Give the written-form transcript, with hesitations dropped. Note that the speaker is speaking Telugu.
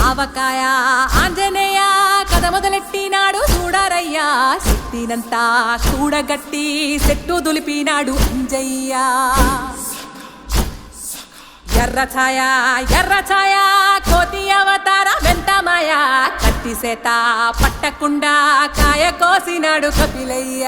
ఆవకాయ ఆంజనేయ కథ మొదలెట్టినాడు చూడరయ్యా శక్తినంతా కూడగట్టి చెట్టు దులిపినాడు అంజయ్య ఎర్ర ఛాయ కోతి అవతార వెంటమాయ కత్తి సేత పట్టకుండా కాయ కోసినాడు కపిలయ్య